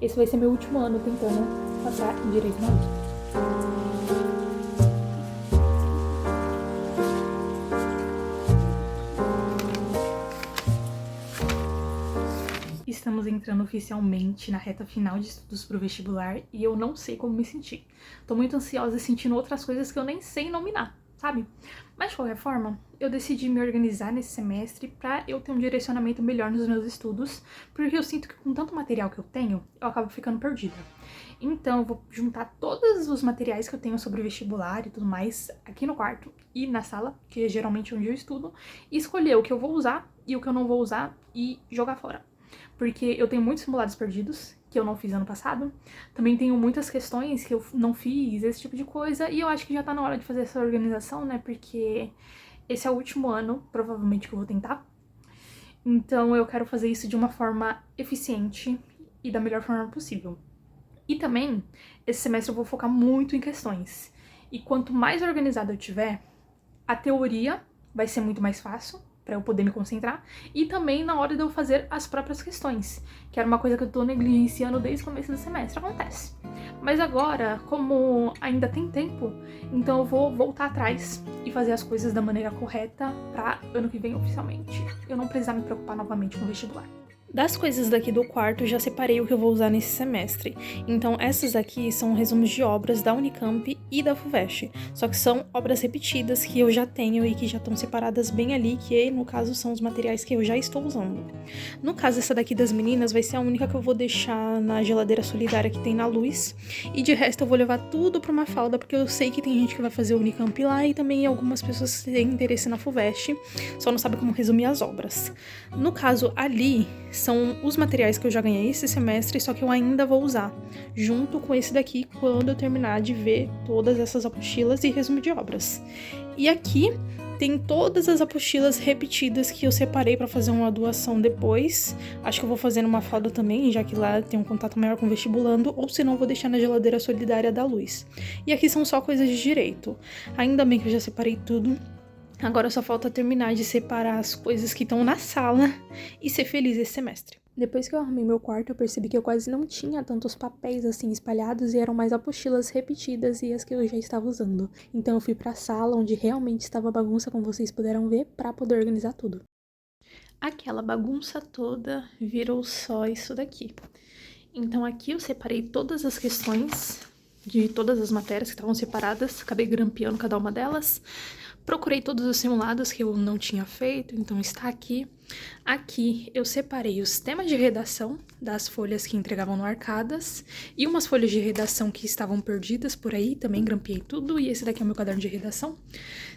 esse vai ser meu último ano tentando passar em Direito na USP. Estamos entrando oficialmente na reta final de estudos para o vestibular e eu não sei como me sentir. Tô muito ansiosa e sentindo outras coisas que eu nem sei nominar, sabe? Mas de qualquer forma, eu decidi me organizar nesse semestre para eu ter um direcionamento melhor nos meus estudos, porque eu sinto que com tanto material que eu tenho, eu acabo ficando perdida. Então eu vou juntar todos os materiais que eu tenho sobre vestibular e tudo mais aqui no quarto e na sala, que é geralmente onde eu estudo, e escolher o que eu vou usar e o que eu não vou usar e jogar fora. Porque eu tenho muitos simulados perdidos, que eu não fiz ano passado. Também tenho muitas questões que eu não fiz, esse tipo de coisa. E eu acho que já tá na hora de fazer essa organização, né? Porque esse é o último ano, provavelmente, que eu vou tentar. Então eu quero fazer isso de uma forma eficiente e da melhor forma possível. E também, esse semestre eu vou focar muito em questões. E quanto mais organizada eu tiver, a teoria vai ser muito mais fácil para eu poder me concentrar, e também na hora de eu fazer as próprias questões, que era uma coisa que eu tô negligenciando desde o começo do semestre, acontece. Mas agora, como ainda tem tempo, então eu vou voltar atrás e fazer as coisas da maneira correta para ano que vem oficialmente eu não precisar me preocupar novamente com o vestibular. Das coisas daqui do quarto, eu já separei o que eu vou usar nesse semestre. Então, essas aqui são resumos de obras da Unicamp e da FUVEST. Só que são obras repetidas que eu já tenho e que já estão separadas bem ali, que no caso são os materiais que eu já estou usando. No caso, essa daqui das meninas vai ser a única que eu vou deixar na geladeira solidária que tem na luz. E de resto, eu vou levar tudo pra uma falda, porque eu sei que tem gente que vai fazer o Unicamp lá e também algumas pessoas que têm interesse na FUVEST, só não sabe como resumir as obras. No caso, ali são os materiais que eu já ganhei esse semestre, só que eu ainda vou usar, junto com esse daqui, quando eu terminar de ver todas essas apostilas e resumo de obras. E aqui tem todas as apostilas repetidas que eu separei para fazer uma doação depois. Acho que eu vou fazer numa falda também, já que lá tem um contato maior com o vestibulando, ou se não, vou deixar na geladeira solidária da luz. E aqui são só coisas de direito. Ainda bem que eu já separei tudo. Agora só falta terminar de separar as coisas que estão na sala e ser feliz esse semestre. Depois que eu arrumei meu quarto, eu percebi que eu quase não tinha tantos papéis assim espalhados e eram mais apostilas repetidas e as que eu já estava usando. Então eu fui pra sala onde realmente estava bagunça, como vocês puderam ver, pra poder organizar tudo. Aquela bagunça toda virou só isso daqui. Então aqui eu separei todas as questões de todas as matérias que estavam separadas, acabei grampeando cada uma delas. Procurei todos os simulados que eu não tinha feito, então está aqui. Aqui eu separei os temas de redação das folhas que entregavam no Arcadas e umas folhas de redação que estavam perdidas por aí, também grampeei tudo, e esse daqui é o meu caderno de redação.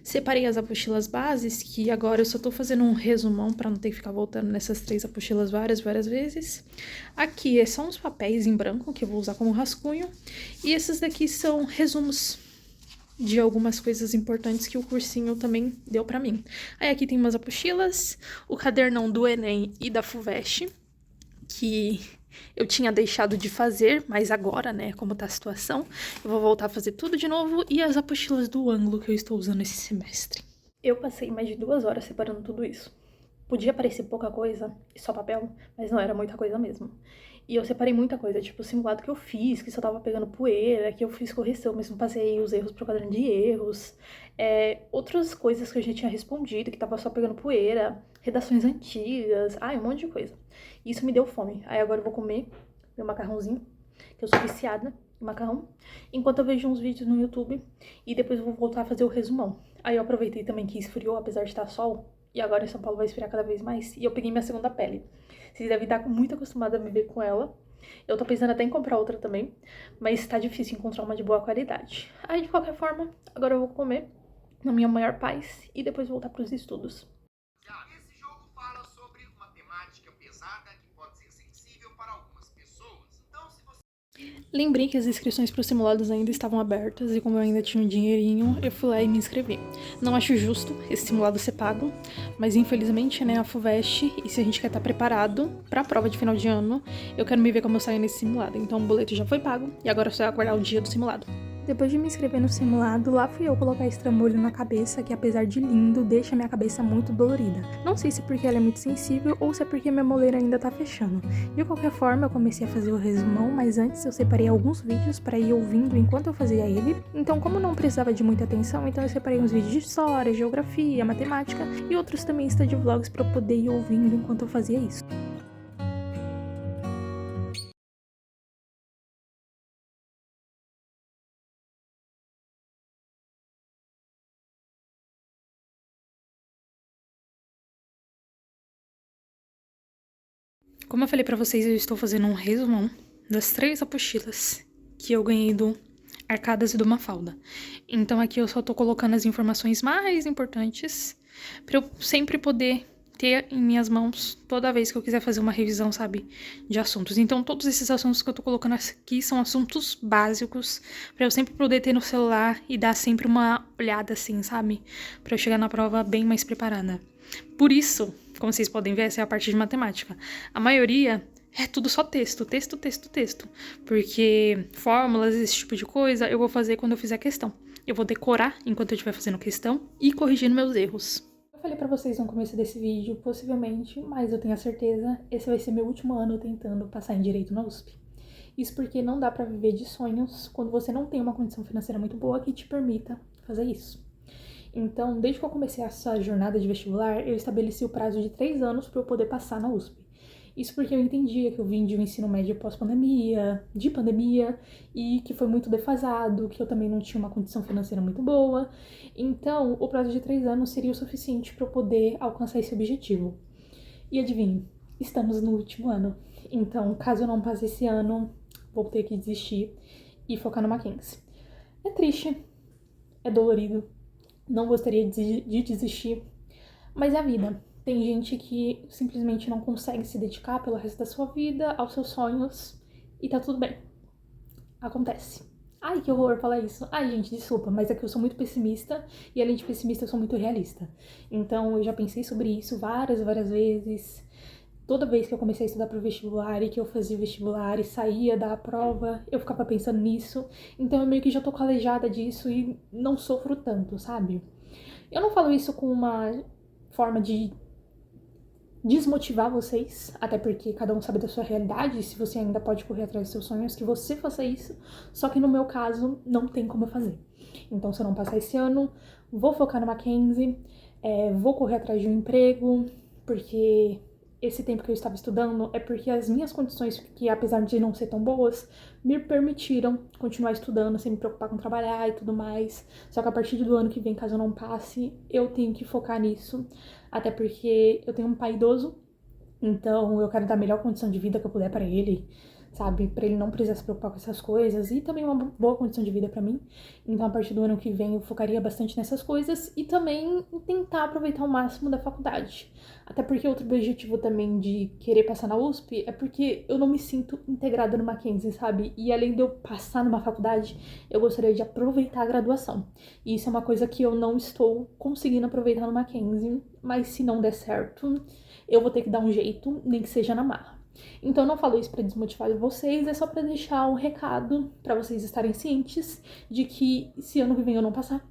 Separei as apostilas bases, que agora eu só tô fazendo um resumão para não ter que ficar voltando nessas 3 apostilas várias vezes. Aqui são os papéis em branco que eu vou usar como rascunho, e esses daqui são resumos de algumas coisas importantes que o cursinho também deu pra mim. Aí aqui tem umas apostilas, o cadernão do Enem e da FUVEST, que eu tinha deixado de fazer, mas agora, né, como tá a situação, eu vou voltar a fazer tudo de novo, e as apostilas do ângulo que eu estou usando esse semestre. Eu passei mais de 2 horas separando tudo isso. Podia parecer pouca coisa, e só papel, mas não, era muita coisa mesmo. E eu separei muita coisa, tipo o simulado que eu fiz, que só tava pegando poeira, que eu fiz correção, mas não passei os erros pro caderno de erros. Outras coisas que eu já tinha respondido, que tava só pegando poeira, redações antigas, um monte de coisa. Isso me deu fome. Aí agora eu vou comer meu macarrãozinho, que eu sou viciada em macarrão, enquanto eu vejo uns vídeos no YouTube, e depois eu vou voltar a fazer o resumão. Aí eu aproveitei também que esfriou, apesar de estar sol, e agora em São Paulo vai esfriar cada vez mais. E eu peguei minha segunda pele. Vocês devem estar muito acostumados a me ver com ela. Eu tô pensando até em comprar outra também. Mas tá difícil encontrar uma de boa qualidade. Aí, de qualquer forma, agora eu vou comer na minha maior paz e depois voltar pros estudos. Esse jogo fala sobre uma temática pesada que pode ser sensível para algumas pessoas. Então, se você... Lembrei que as inscrições para os simulados ainda estavam abertas e como eu ainda tinha um dinheirinho, eu fui lá e me inscrevi. Não acho justo esse simulado ser pago, mas infelizmente, né, a FUVEST, e se a gente quer estar preparado para a prova de final de ano, eu quero me ver como eu saio nesse simulado. Então o boleto já foi pago e agora é só aguardar o dia do simulado. Depois de me inscrever no simulado, lá fui eu colocar esse trambolho na cabeça, que apesar de lindo, deixa minha cabeça muito dolorida. Não sei se porque ela é muito sensível ou se é porque minha moleira ainda tá fechando. De qualquer forma, eu comecei a fazer o resumão, mas antes eu separei alguns vídeos para ir ouvindo enquanto eu fazia ele. Então, como não precisava de muita atenção, então eu separei uns vídeos de história, geografia, matemática e outros também de vlogs para eu poder ir ouvindo enquanto eu fazia isso. Como eu falei pra vocês, eu estou fazendo um resumão das 3 apostilas que eu ganhei do Arcadas e do Mafalda. Então aqui eu só tô colocando as informações mais importantes pra eu sempre poder ter em minhas mãos toda vez que eu quiser fazer uma revisão, sabe, de assuntos. Então todos esses assuntos que eu tô colocando aqui são assuntos básicos pra eu sempre poder ter no celular e dar sempre uma olhada assim, sabe, pra eu chegar na prova bem mais preparada. Por isso, como vocês podem ver, essa é a parte de matemática. A maioria é tudo só texto, texto, texto, texto. Porque fórmulas, esse tipo de coisa, eu vou fazer quando eu fizer questão. Eu vou decorar enquanto eu estiver fazendo questão e corrigindo meus erros. Eu falei pra vocês no começo desse vídeo, possivelmente, mas eu tenho a certeza, esse vai ser meu último ano tentando passar em Direito na USP. Isso porque não dá pra viver de sonhos quando você não tem uma condição financeira muito boa que te permita fazer isso. Então, desde que eu comecei essa jornada de vestibular, eu estabeleci o prazo de 3 anos para eu poder passar na USP. Isso porque eu entendia que eu vim de um ensino médio pós-pandemia, de pandemia, e que foi muito defasado, que eu também não tinha uma condição financeira muito boa. Então, o prazo de 3 anos seria o suficiente para eu poder alcançar esse objetivo. E adivinhe, estamos no último ano. Então, caso eu não passe esse ano, vou ter que desistir e focar no Mackenzie. É triste, é dolorido. Não gostaria de desistir, mas é a vida. Tem gente que simplesmente não consegue se dedicar pelo resto da sua vida aos seus sonhos e tá tudo bem. Acontece. Ai, que horror falar isso. Ai, gente, desculpa, mas é que eu sou muito pessimista e além de pessimista eu sou muito realista. Então eu já pensei sobre isso várias vezes. Toda vez que eu comecei a estudar pro vestibular e que eu fazia o vestibular e saía da prova, eu ficava pensando nisso. Então eu meio que já tô calejada disso e não sofro tanto, sabe? Eu não falo isso com uma forma de desmotivar vocês, até porque cada um sabe da sua realidade, e se você ainda pode correr atrás dos seus sonhos, que você faça isso. Só que no meu caso, não tem como eu fazer. Então, se eu não passar esse ano, vou focar no Mackenzie, vou correr atrás de um emprego, porque esse tempo que eu estava estudando é porque as minhas condições, que apesar de não ser tão boas, me permitiram continuar estudando sem me preocupar com trabalhar e tudo mais. Só que a partir do ano que vem, caso eu não passe, eu tenho que focar nisso. Até porque eu tenho um pai idoso, então eu quero dar a melhor condição de vida que eu puder pra ele, sabe? Pra ele não precisar se preocupar com essas coisas e também uma boa condição de vida pra mim. Então a partir do ano que vem eu focaria bastante nessas coisas e também em tentar aproveitar o máximo da faculdade. Até porque outro objetivo também de querer passar na USP é porque eu não me sinto integrada no Mackenzie, sabe? E além de eu passar numa faculdade, eu gostaria de aproveitar a graduação. E isso é uma coisa que eu não estou conseguindo aproveitar no Mackenzie, mas se não der certo, eu vou ter que dar um jeito, nem que seja na marra. Então eu não falo isso para desmotivar vocês, é só para deixar um recado para vocês estarem cientes de que se ano que vem eu não passar,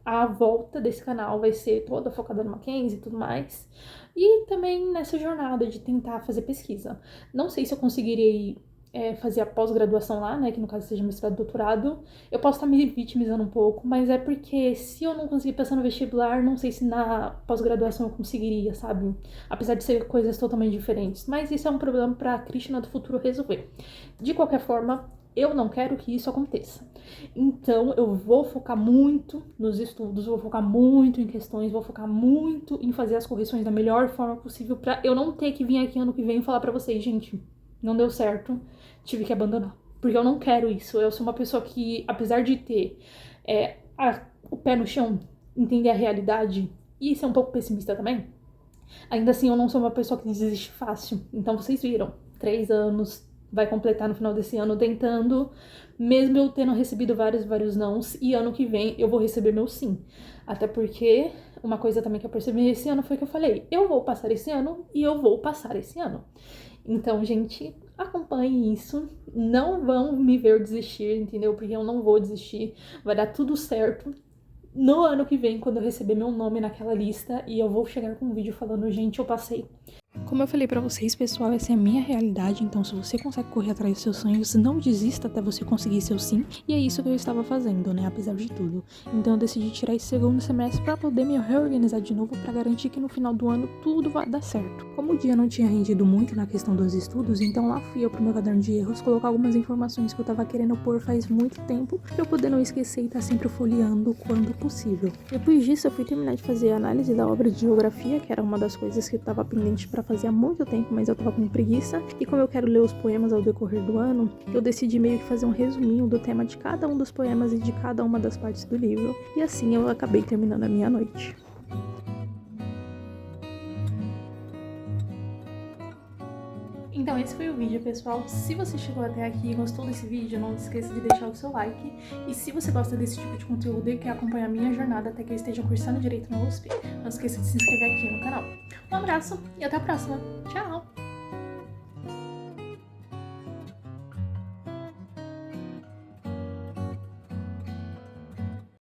a volta desse canal vai ser toda focada no Mackenzie e tudo mais. E também nessa jornada de tentar fazer pesquisa. Não sei se eu conseguirei fazer a pós-graduação lá, né, que no caso seja mestrado e doutorado. Eu posso estar me vitimizando um pouco, mas é porque se eu não conseguir passar no vestibular, não sei se na pós-graduação eu conseguiria, sabe? Apesar de ser coisas totalmente diferentes. Mas isso é um problema para a Krishna do futuro resolver. De qualquer forma, eu não quero que isso aconteça. Então, eu vou focar muito nos estudos, vou focar muito em questões, vou focar muito em fazer as correções da melhor forma possível pra eu não ter que vir aqui ano que vem e falar pra vocês, gente, não deu certo, tive que abandonar. Porque eu não quero isso. Eu sou uma pessoa que, apesar de ter o pé no chão, entender a realidade e ser um pouco pessimista também, ainda assim eu não sou uma pessoa que desiste fácil. Então, vocês viram, 3 anos, vai completar no final desse ano tentando, mesmo eu tendo recebido vários nãos, e ano que vem eu vou receber meu sim. Até porque uma coisa também que eu percebi esse ano foi que eu falei, eu vou passar esse ano e eu vou passar esse ano. Então, gente, acompanhe isso. Não vão me ver desistir, entendeu? Porque eu não vou desistir. Vai dar tudo certo no ano que vem, quando eu receber meu nome naquela lista. E eu vou chegar com um vídeo falando, gente, eu passei. Como eu falei pra vocês, pessoal, essa é a minha realidade, então se você consegue correr atrás dos seus sonhos, não desista até você conseguir seu sim, e é isso que eu estava fazendo, né, apesar de tudo. Então eu decidi tirar esse segundo semestre pra poder me reorganizar de novo, pra garantir que no final do ano tudo vai dar certo. Como o dia não tinha rendido muito na questão dos estudos, então lá fui eu pro meu caderno de erros colocar algumas informações que eu tava querendo pôr faz muito tempo, pra eu poder não esquecer e estar sempre folheando quando possível. Depois disso eu fui terminar de fazer a análise da obra de geografia, que era uma das coisas que eu tava pendente pra fazer há muito tempo, mas eu tava com preguiça, e como eu quero ler os poemas ao decorrer do ano, eu decidi meio que fazer um resuminho do tema de cada um dos poemas e de cada uma das partes do livro, e assim eu acabei terminando a minha noite. Então esse foi o vídeo, pessoal. Se você chegou até aqui e gostou desse vídeo, não se esqueça de deixar o seu like. E se você gosta desse tipo de conteúdo e quer acompanhar a minha jornada até que eu esteja cursando Direito na USP, não se esqueça de se inscrever aqui no canal. Um abraço e até a próxima. Tchau!